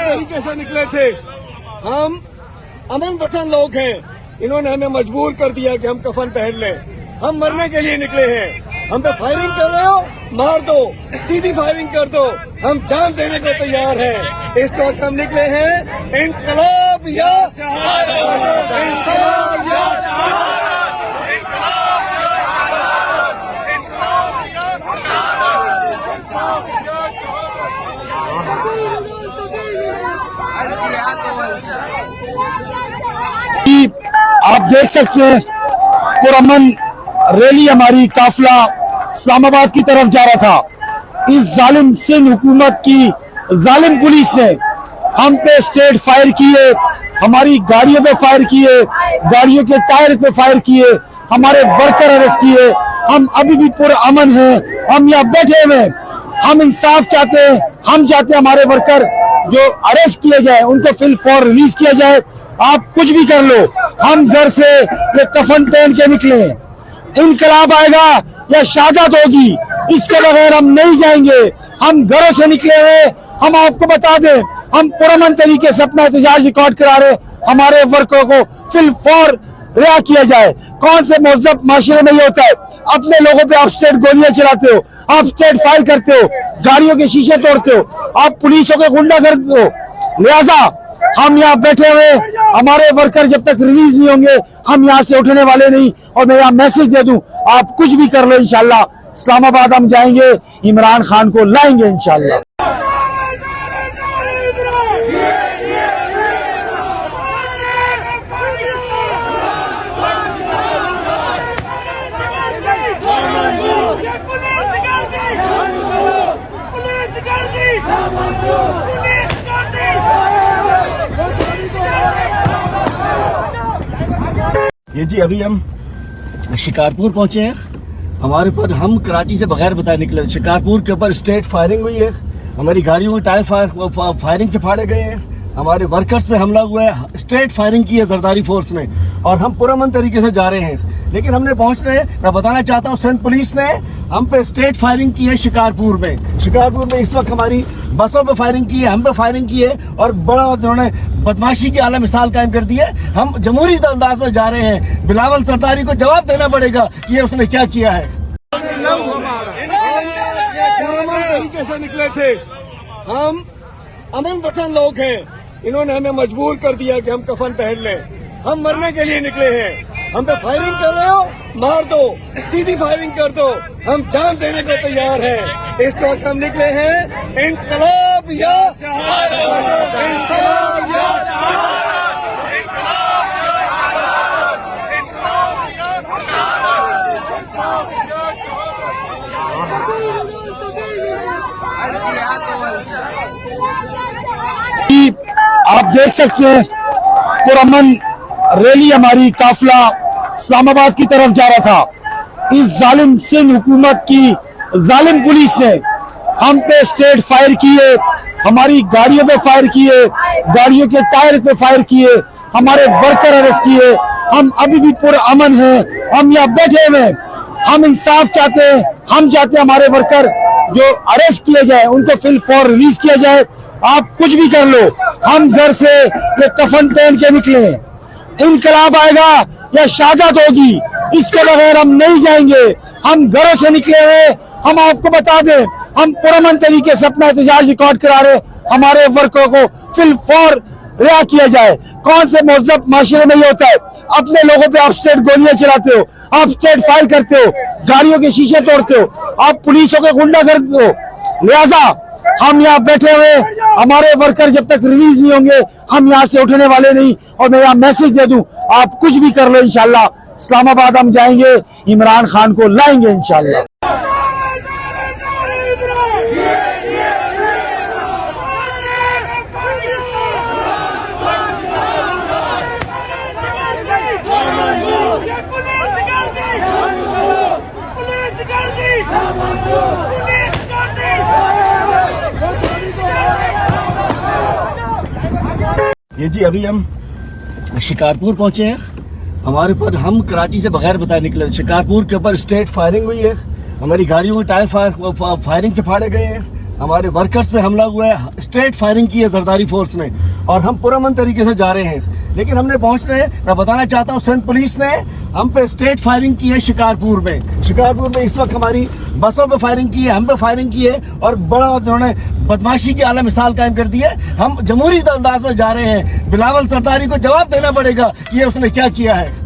तरीके से निकले थे। हम अमन पसंद लोग हैं, इन्होंने हमें मजबूर कर दिया कि हम कफन पहन लें। हम मरने के लिए निकले हैं। हम पे फायरिंग कर रहे हो, मार दो, सीधी फायरिंग कर दो, हम जान देने को तैयार हैं। इस वक्त हम निकले हैं इनकलाब या शहादत, इनकलाब या शहादत। आप देख सकते हैं पुरअमन रैली हमारी काफिला इस्लामाबाद की तरफ जा रहा था। इस जालिम सिंध हुकूमत की जालिम पुलिस ने हम पे स्टेट फायर किए, हमारी गाड़ियों पे फायर किए, गाड़ियों के टायर पे फायर किए, हमारे वर्कर अरेस्ट किए। हम अभी भी पुरअमन हैं, हम यहाँ बैठे हुए हैं। हम इंसाफ चाहते हैं, हम चाहते हैं हमारे वर्कर जो अरेस्ट किए गए उनको फिल फॉर रिलीज किया जाए। आप कुछ भी कर लो, हम घर से ये कफन पहन के निकले हैं। इनकलाब आएगा या शहादत होगी, इसके बगैर हम नहीं जाएंगे। हम घरों से निकले हुए, हम आपको बता दें, हम पुरअमन तरीके से अपना एहतजाज रिकॉर्ड करा रहे। हमारे वर्करों को फिल फॉर रिहा किया जाए। कौन से महज़ब माशरे में ये होता है, अपने लोगों पे आप स्टेट गोलियां चलाते हो, आप स्टेट फायर करते हो, गाड़ियों के शीशे तोड़ते हो, आप पुलिसों के गुंडा करते हो। लिहाजा हम यहाँ बैठे हुए, हमारे वर्कर जब तक रिलीज नहीं होंगे हम यहाँ से उठने वाले नहीं। और मैं यहाँ मैसेज दे दूं, आप कुछ भी कर लो, इंशाल्लाह इस्लामाबाद हम जाएंगे, इमरान खान को लाएंगे इंशाल्लाह। ये जी अभी हम शिकारपुर पहुंचे हैं। हमारे ऊपर, हम कराची से बगैर बताए निकले। शिकारपुर के ऊपर स्टेट फायरिंग हुई है, हमारी गाड़ियों के टायर फायरिंग से फाड़े गए हैं, हमारे वर्कर्स पे हमला हुआ है, स्टेट फायरिंग की है जरदारी फोर्स ने, और हम पुरअमन तरीके से जा रहे हैं। लेकिन हमने पहुंच रहे, मैं बताना चाहता हूँ, सिंध पुलिस ने हम पे स्टेट फायरिंग की है शिकारपुर में। शिकारपुर में इस वक्त हमारी बसों पे फायरिंग की है, हम पे फायरिंग की है, और बड़ा उन्होंने बदमाशी की आला मिसाल कायम कर दी है। हम जमहूरी अंदाज में जा रहे हैं। बिलावल सरदारी को जवाब देना पड़ेगा कि ये उसने क्या किया है। तरीके से निकले थे। हम अमन पसंद लोग हैं, इन्होंने हमें मजबूर कर दिया कि हम कफन पहन लें। हम मरने के लिए निकले हैं। हम पे फायरिंग कर रहे हो, मार दो, सीधी फायरिंग कर दो, हम जान देने को तैयार हैं। इस वक्त हम निकले हैं इनकलाब या शहादत, इनकलाब या शहादत। आप देख सकते हैं पुरअमन रैली हमारी काफिला इस्लामाबाद की तरफ जा रहा था। इस जालिम सिंध हुकूमत की जालिम पुलिस ने हम पे स्टेट फायर किए, हमारी गाड़ियों पे फायर किए, गाड़ियों के टायर पे फायर किए, हमारे वर्कर अरेस्ट किए। हम अभी भी पुरअमन हैं, हम यहाँ बैठे हुए हैं। हम इंसाफ चाहते हैं, हम चाहते हैं हमारे वर्कर जो अरेस्ट किए गए उनको फिल फॉर रिलीज किया जाए। आप कुछ भी कर लो, हम घर से ये कफन पहन के निकले हैं। इनकलाब आएगा या शहादत होगी, इसके बगैर हम नहीं जाएंगे। हम घरों से निकले हुए, हम आपको बता दें, हम पुरअमन तरीके से अपना एहतजाज रिकॉर्ड करा रहे। हमारे वर्करों को फिल फॉर रिहा किया जाए। कौन से महज़ब माशरे में ये होता है, अपने लोगों पे आप स्टेट गोलियां चलाते हो, आप स्टेट फायर करते हो, गाड़ियों के शीशे तोड़ते हो, आप पुलिसों के गुंडा करते हो। लिहाजा हम यहाँ बैठे हुए, हमारे वर्कर जब तक रिलीज नहीं होंगे हम यहाँ से उठने वाले नहीं। और मैं यहाँ मैसेज दे दूं, आप कुछ भी कर लो, इंशाल्लाह इस्लामाबाद हम जाएंगे, इमरान खान को लाएंगे इंशाल्लाह। ये जी अभी हम शिकारपुर पहुंचे हैं। हमारे ऊपर, हम कराची से बगैर बताए निकले। शिकारपुर के ऊपर स्टेट फायरिंग हुई है, हमारी गाड़ियों के टायर फायरिंग से फाड़े गए हैं, हमारे वर्कर्स पे हमला हुआ है, स्ट्रेट फायरिंग की है जरदारी फोर्स ने, और हम पुरअमन तरीके से जा रहे हैं। लेकिन हमने पहुंच रहे हैं, मैं बताना चाहता हूं सिंध पुलिस ने हम पे स्ट्रेट फायरिंग की है शिकारपुर में इस वक्त हमारी बसों पे फायरिंग की है, हम पे फायरिंग की है, और बड़ा उन्होंने बदमाशी की आला मिसाल कायम कर दी है। हम जमहूरी अंदाज में जा रहे हैं, बिलावल सरदारी को जवाब देना पड़ेगा कि ये उसने क्या किया है।